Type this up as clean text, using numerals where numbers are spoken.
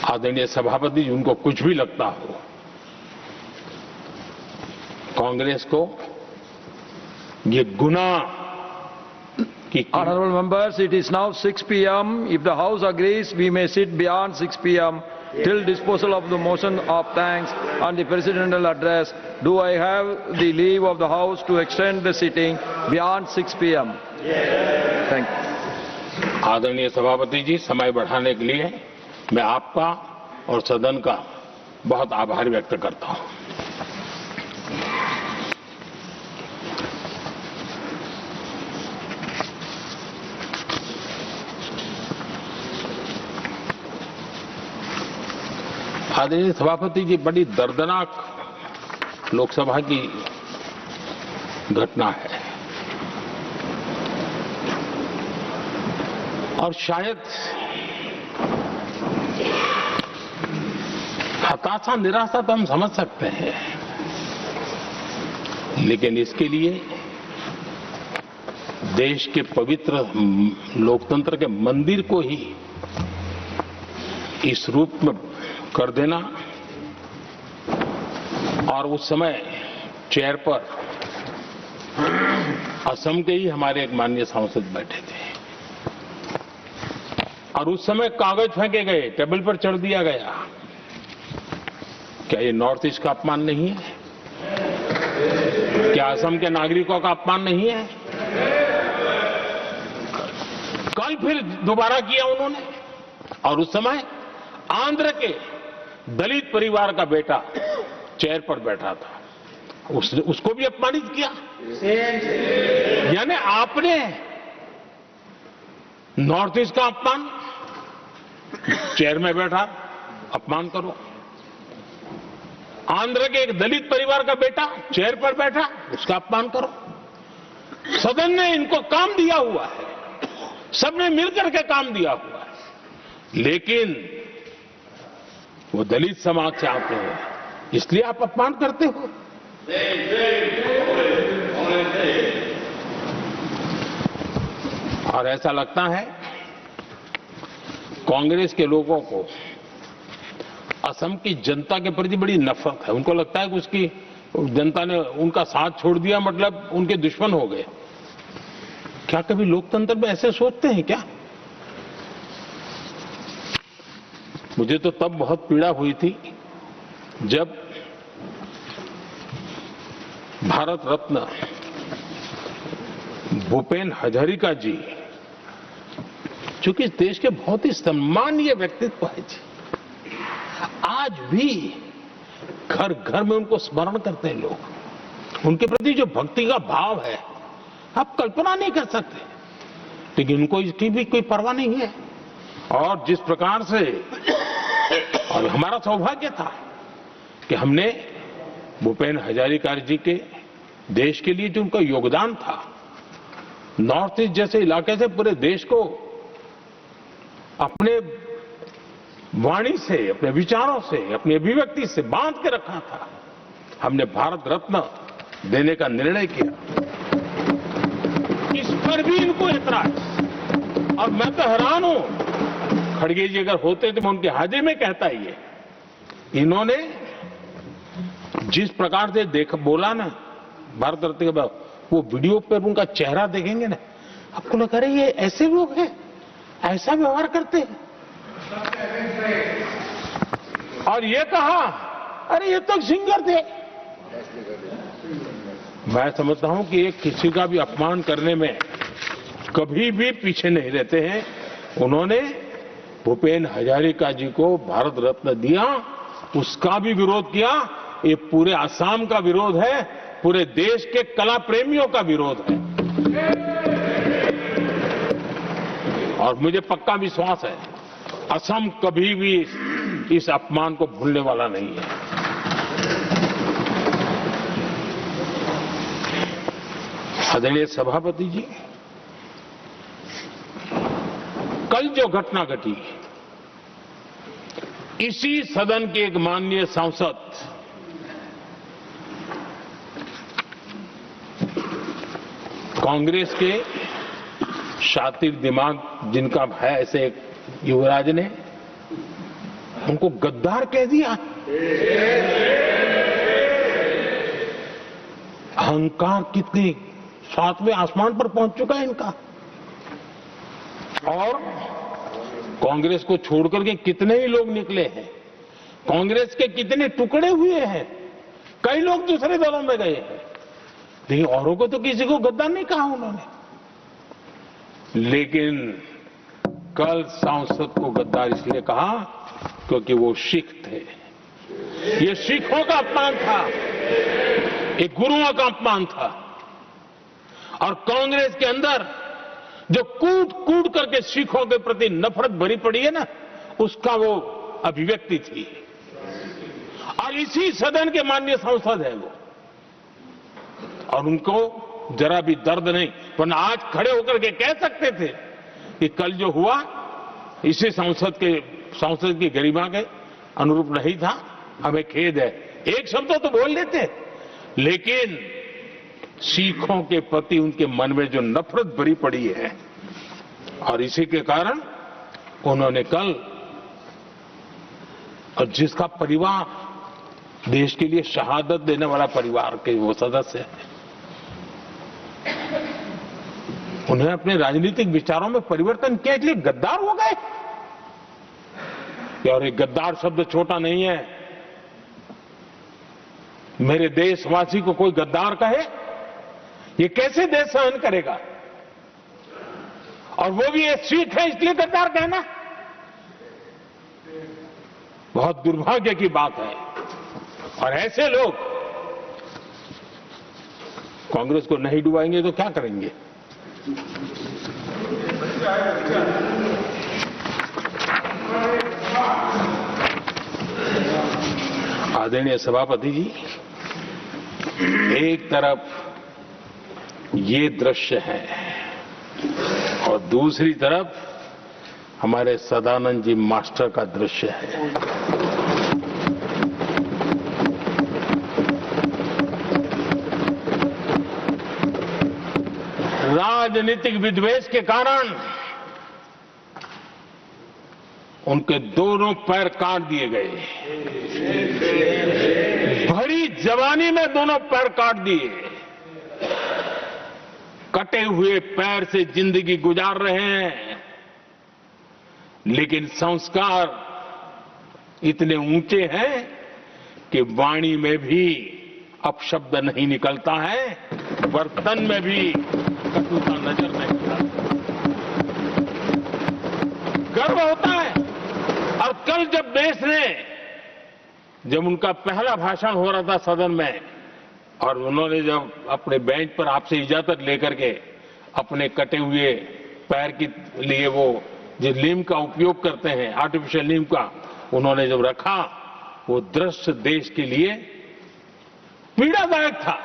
आदरणीय सभापति जी, उनको कुछ भी लगता हो, कांग्रेस को ये गुनाह की Honorable members, it is now 6 p.m. If the House agrees, we may sit beyond 6 p.m. till disposal of the motion of thanks and the presidential address. Do I have the leave of the House to extend the sitting beyond 6 p.m.? Thank you. आदरणीय सभापति जी, समय बढ़ाने के लिए मैं आपका और सदन का बहुत आभार व्यक्त करता हूं। आदरणीय सभापति जी, बड़ी दर्दनाक लोकसभा की घटना है और शायद हताशा निराशा तो हम समझ सकते हैं, लेकिन इसके लिए देश के पवित्र लोकतंत्र के मंदिर को ही इस रूप में कर देना, और उस समय चेयर पर असम के ही हमारे एक माननीय सांसद बैठे थे और उस समय कागज फेंके गए, टेबल पर चढ़ दिया गया। क्या ये नॉर्थ ईस्ट का अपमान नहीं है? क्या असम के नागरिकों का अपमान नहीं है? कल फिर दोबारा किया उन्होंने, और उस समय आंध्र के दलित परिवार का बेटा चेयर पर बैठा था, उसको भी अपमानित किया। यानी आपने नॉर्थ ईस्ट का अपमान, चेयर में बैठा अपमान करो। आंध्र के एक दलित परिवार का बेटा चेयर पर बैठा, उसका अपमान करो। सदन ने इनको काम दिया हुआ है, सबने मिलकर के काम दिया हुआ है, लेकिन वो दलित समाज से आते हैं, इसलिए आप अपमान करते हो। और ऐसा लगता है कांग्रेस के लोगों को असम की जनता के प्रति बड़ी नफरत है। उनको लगता है कि उसकी जनता ने उनका साथ छोड़ दिया, मतलब उनके दुश्मन हो गए। क्या कभी लोकतंत्र में ऐसे सोचते हैं क्या? मुझे तो तब बहुत पीड़ा हुई थी जब भारत रत्न भूपेन हजारिका जी, चूंकि इस देश के बहुत ही सम्मानीय व्यक्तित्व है जी, आज भी घर घर में उनको स्मरण करते हैं लोग। उनके प्रति जो भक्ति का भाव है, आप कल्पना नहीं कर सकते, लेकिन उनको इसकी भी कोई परवाह नहीं है। और जिस प्रकार से, और हमारा सौभाग्य था कि हमने भूपेन हजारिका जी के देश के लिए जो उनका योगदान था, नॉर्थ ईस्ट जैसे इलाके से पूरे देश को अपने वाणी से, अपने विचारों से, अपनी अभिव्यक्ति से बांध के रखा था। हमने भारत रत्न देने का निर्णय किया, इस पर भी इनको ऐतराज। और मैं तो हैरान हूं, खड़गे जी अगर होते तो मैं उनकी हाजिरी में कहता ही है, इन्होंने जिस प्रकार से बोला ना भारत रत्न के बाद, वो वीडियो पर उनका चेहरा देखेंगे ना, आपको लगा रहे ये ऐसे लोग हैं, ऐसा व्यवहार करते हैं। और ये कहा, अरे ये तो सिंगर थे। मैं समझता हूं कि एक किसी का भी अपमान करने में कभी भी पीछे नहीं रहते हैं। उन्होंने भूपेन हजारिका जी को भारत रत्न दिया, उसका भी विरोध किया। ये पूरे असम का विरोध है, पूरे देश के कला प्रेमियों का विरोध है। और मुझे पक्का विश्वास है, असम कभी भी इस अपमान को भूलने वाला नहीं है। आदरणीय सभापति जी, कल जो घटना घटी, इसी सदन के एक माननीय सांसद कांग्रेस के शातिर दिमाग जिनका है, ऐसे एक युवराज ने उनको गद्दार कह दिया। अहंकार कितनी सातवें आसमान पर पहुंच चुका है इनका। और कांग्रेस को छोड़कर के कितने ही लोग निकले हैं, कांग्रेस के कितने टुकड़े हुए हैं, कई लोग दूसरे दलों में गए हैं, लेकिन औरों को तो किसी को गद्दार नहीं कहा उन्होंने। लेकिन कल सांसद को गद्दार इसलिए कहा क्योंकि वो सिख थे। ये सिखों का अपमान था, ये गुरुओं का अपमान था। और कांग्रेस के अंदर जो कूट कूट करके सिखों के प्रति नफरत भरी पड़ी है ना, उसका वो अभिव्यक्ति थी। और इसी सदन के माननीय सांसद है वो, और उनको जरा भी दर्द नहीं, वरना आज खड़े होकर के कह सकते थे कि कल जो हुआ इसी सांसद की गरिमा के अनुरूप नहीं था, हमें खेद है। एक शब्द तो बोल लेते, लेकिन सिखों के प्रति उनके मन में जो नफरत भरी पड़ी है, और इसी के कारण उन्होंने कल, और जिसका परिवार देश के लिए शहादत देने वाला परिवार के वो सदस्य हैं, उन्हें अपने राजनीतिक विचारों में परिवर्तन किया, इसलिए गद्दार हो गए। और ये गद्दार शब्द छोटा नहीं है। मेरे देशवासी को कोई गद्दार कहे, ये कैसे देश सहन करेगा? और वो भी एक सिख है इसलिए गद्दार कहना बहुत दुर्भाग्य की बात है। और ऐसे लोग कांग्रेस को नहीं डुबाएंगे तो क्या करेंगे? आदरणीय सभापति जी, एक तरफ ये दृश्य है और दूसरी तरफ हमारे सदानंद जी मास्टर का दृश्य है। राजनीतिक विद्वेष के कारण उनके दोनों पैर काट दिए गए। भरी जवानी में दोनों पैर काट दिए। कटे हुए पैर से जिंदगी गुजार रहे हैं, लेकिन संस्कार इतने ऊंचे हैं कि वाणी में भी अपशब्द नहीं निकलता है, बर्तन में भी कटुता नजर नहीं आती। गर्व होता है। और कल जब देश ने, जब उनका पहला भाषण हो रहा था सदन में, और उन्होंने जब अपने बेंच पर आपसे इजाजत लेकर के अपने कटे हुए पैर के लिए वो जो नीम का उपयोग करते हैं, आर्टिफिशियल नीम का, उन्होंने जब रखा, वो दृश्य देश के लिए पीड़ादायक था।